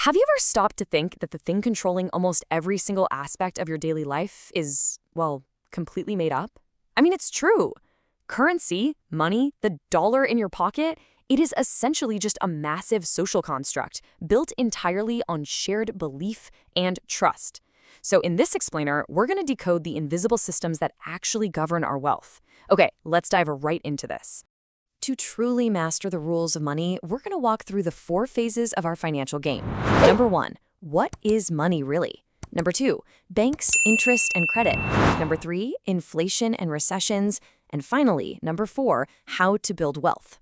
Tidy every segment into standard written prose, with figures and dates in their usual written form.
Have you ever stopped to think that the thing controlling almost every single aspect of your daily life is, well, completely made up? I mean, it's true. Currency, money, the dollar in your pocket, it is essentially just a massive social construct built entirely on shared belief and trust. So in this explainer, we're going to decode the invisible systems that actually govern our wealth. Okay, let's dive right into this. To truly master the rules of money, we're going to walk through the 4 phases of our financial game. Number 1, what is money really? Number 2, banks, interest, and credit. Number 3, inflation and recessions. And finally, number 4, how to build wealth.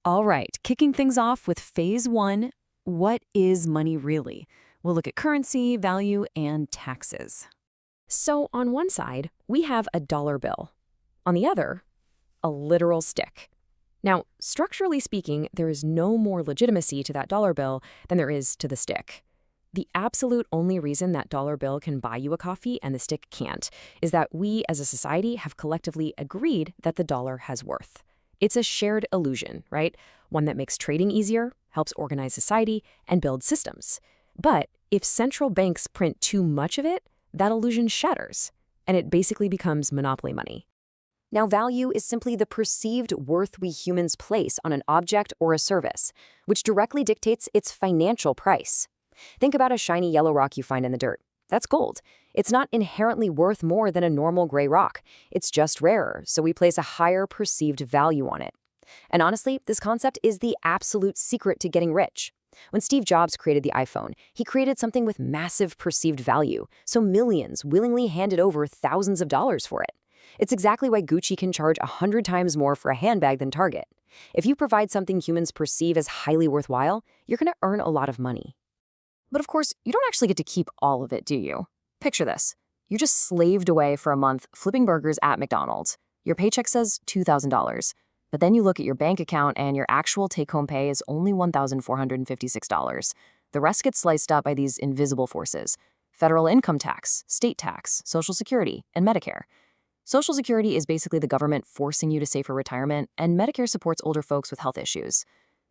All right, kicking things off with phase 1, what is money really? We'll look at currency, value, and taxes. So on one side, we have a dollar bill. On the other, a literal stick. Now, structurally speaking, there is no more legitimacy to that dollar bill than there is to the stick. The absolute only reason that dollar bill can buy you a coffee and the stick can't is that we as a society have collectively agreed that the dollar has worth. It's a shared illusion, right? One that makes trading easier, helps organize society, and build systems. But if central banks print too much of it, that illusion shatters, and it basically becomes monopoly money. Now, value is simply the perceived worth we humans place on an object or a service, which directly dictates its financial price. Think about a shiny yellow rock you find in the dirt. That's gold. It's not inherently worth more than a normal gray rock. It's just rarer, so we place a higher perceived value on it. And honestly, this concept is the absolute secret to getting rich. When Steve Jobs created the iPhone, he created something with massive perceived value, so millions willingly handed over thousands of dollars for it. It's exactly why Gucci can charge 100 times more for a handbag than Target. If you provide something humans perceive as highly worthwhile, you're going to earn a lot of money. But of course, you don't actually get to keep all of it, do you? Picture this. You just slaved away for a month flipping burgers at McDonald's. Your paycheck says $2,000. But then you look at your bank account and your actual take-home pay is only $1,456. The rest gets sliced up by these invisible forces: federal income tax, state tax, Social Security, and Medicare. Social Security is basically the government forcing you to save for retirement, and Medicare supports older folks with health issues.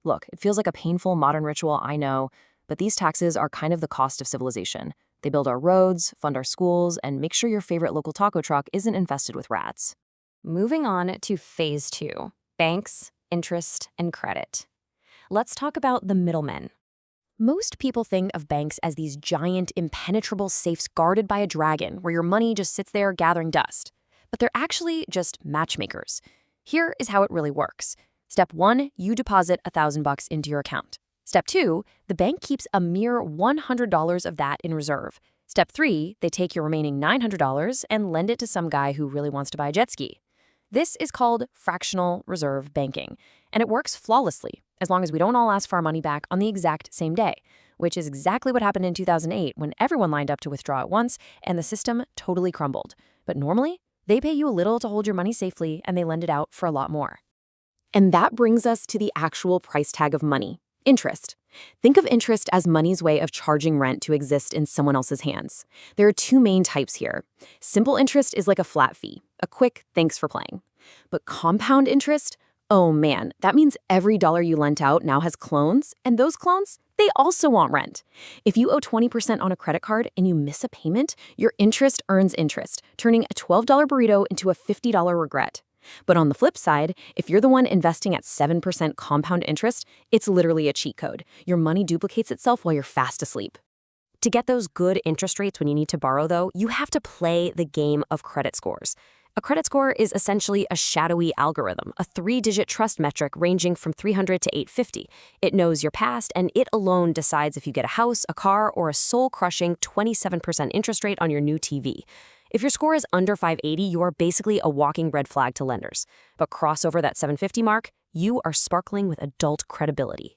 Look, it feels like a painful modern ritual, I know, but these taxes are kind of the cost of civilization. They build our roads, fund our schools, and make sure your favorite local taco truck isn't infested with rats. Moving on to phase 2, banks, interest, and credit. Let's talk about the middlemen. Most people think of banks as these giant, impenetrable safes guarded by a dragon where your money just sits there gathering dust. But they're actually just matchmakers. Here is how it really works. Step 1, you deposit $1,000 into your account. Step 2, the bank keeps a mere $100 of that in reserve. Step 3, they take your remaining $900 and lend it to some guy who really wants to buy a jet ski. This is called fractional reserve banking, and it works flawlessly as long as we don't all ask for our money back on the exact same day, which is exactly what happened in 2008 when everyone lined up to withdraw at once and the system totally crumbled. But normally, they pay you a little to hold your money safely, and they lend it out for a lot more. And that brings us to the actual price tag of money: interest. Think of interest as money's way of charging rent to exist in someone else's hands. There are 2 main types here. Simple interest is like a flat fee, a quick thanks for playing. But compound interest? Oh man, that means every dollar you lent out now has clones, and those clones, they also want rent. If you owe 20% on a credit card and you miss a payment, your interest earns interest, turning a $12 burrito into a $50 regret. But on the flip side, if you're the one investing at 7% compound interest, it's literally a cheat code. Your money duplicates itself while you're fast asleep. To get those good interest rates when you need to borrow, though, you have to play the game of credit scores. A credit score is essentially a shadowy algorithm, a 3-digit trust metric ranging from 300 to 850. It knows your past, and it alone decides if you get a house, a car, or a soul-crushing 27% interest rate on your new TV. If your score is under 580, you are basically a walking red flag to lenders. But cross over that 750 mark, you are sparkling with adult credibility.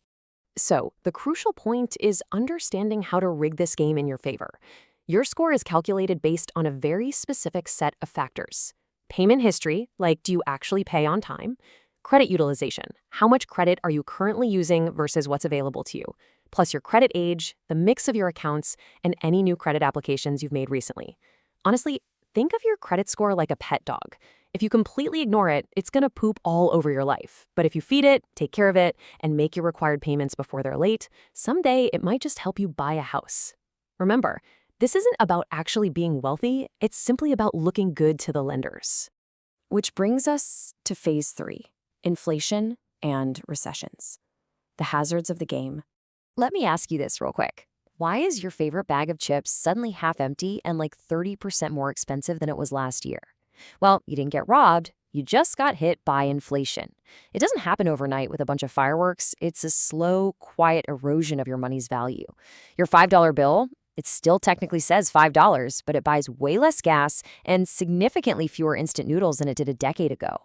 So, the crucial point is understanding how to rig this game in your favor. Your score is calculated based on a very specific set of factors. Payment history, like do you actually pay on time? Credit utilization, how much credit are you currently using versus what's available to you? Plus your credit age, the mix of your accounts, and any new credit applications you've made recently. Honestly, think of your credit score like a pet dog. If you completely ignore it, it's going to poop all over your life. But if you feed it, take care of it, and make your required payments before they're late, someday it might just help you buy a house. Remember, this isn't about actually being wealthy, it's simply about looking good to the lenders. Which brings us to phase 3, inflation and recessions. The hazards of the game. Let me ask you this real quick. Why is your favorite bag of chips suddenly half empty and like 30% more expensive than it was last year? Well, you didn't get robbed, you just got hit by inflation. It doesn't happen overnight with a bunch of fireworks. It's a slow, quiet erosion of your money's value. Your $5 bill, it still technically says $5, but it buys way less gas and significantly fewer instant noodles than it did a decade ago.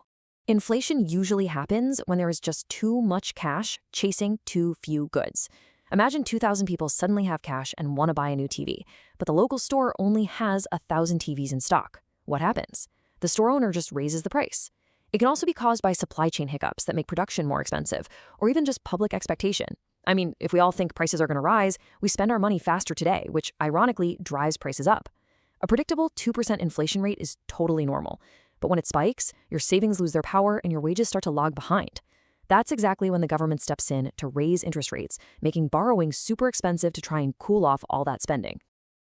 Inflation usually happens when there is just too much cash chasing too few goods. Imagine 2,000 people suddenly have cash and want to buy a new TV, but the local store only has 1,000 TVs in stock. What happens? The store owner just raises the price. It can also be caused by supply chain hiccups that make production more expensive, or even just public expectation. I mean, if we all think prices are going to rise, we spend our money faster today, which ironically drives prices up. A predictable 2% inflation rate is totally normal, but when it spikes, your savings lose their power and your wages start to lag behind. That's exactly when the government steps in to raise interest rates, making borrowing super expensive to try and cool off all that spending.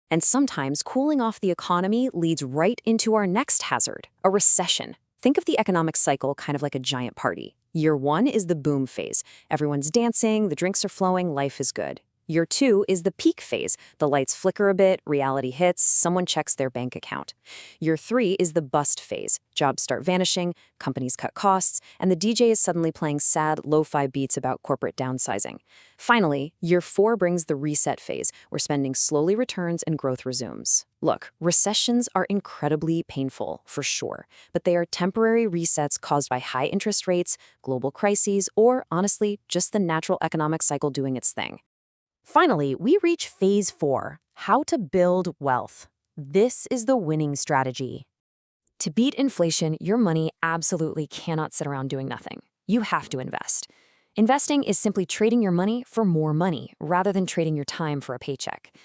And sometimes cooling off the economy leads right into our next hazard, a recession. Think of the economic cycle kind of like a giant party. Year 1 is the boom phase. Everyone's dancing, the drinks are flowing, life is good. Year 2 is the peak phase. The lights flicker a bit, reality hits, someone checks their bank account. Year 3 is the bust phase. Jobs start vanishing, companies cut costs, and the DJ is suddenly playing sad, lo-fi beats about corporate downsizing. Finally, Year 4 brings the reset phase, where spending slowly returns and growth resumes. Look, recessions are incredibly painful, for sure, but they are temporary resets caused by high interest rates, global crises, or, honestly, just the natural economic cycle doing its thing. Finally, we reach phase 4, how to build wealth. This is the winning strategy. To beat inflation, your money absolutely cannot sit around doing nothing. You have to invest. Investing is simply trading your money for more money, rather than trading your time for a paycheck.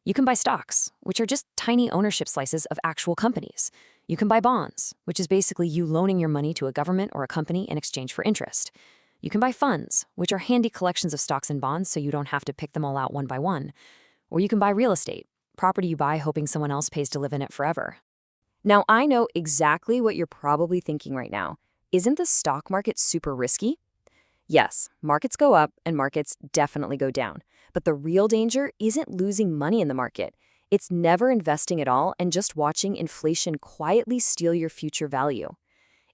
You can buy stocks, which are just tiny ownership slices of actual companies. You can buy bonds, which is basically you loaning your money to a government or a company in exchange for interest. You can buy funds, which are handy collections of stocks and bonds so you don't have to pick them all out one by one. Or you can buy real estate, property you buy hoping someone else pays to live in it forever. Now, I know exactly what you're probably thinking right now. Isn't the stock market super risky? Yes, markets go up and markets definitely go down. But the real danger isn't losing money in the market. It's never investing at all and just watching inflation quietly steal your future value.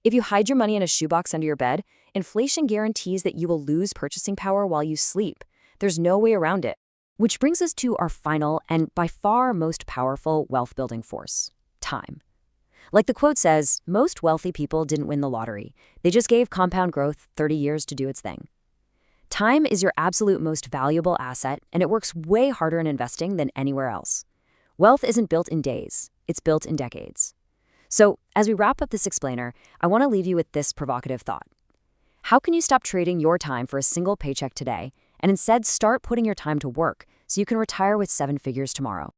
If you hide your money in a shoebox under your bed, inflation guarantees that you will lose purchasing power while you sleep. There's no way around it. Which brings us to our final and by far most powerful wealth-building force, time. Like the quote says, most wealthy people didn't win the lottery. They just gave compound growth 30 years to do its thing. Time is your absolute most valuable asset, and it works way harder in investing than anywhere else. Wealth isn't built in days, it's built in decades. So, as we wrap up this explainer, I want to leave you with this provocative thought. How can you stop trading your time for a single paycheck today and instead start putting your time to work so you can retire with 7 figures tomorrow?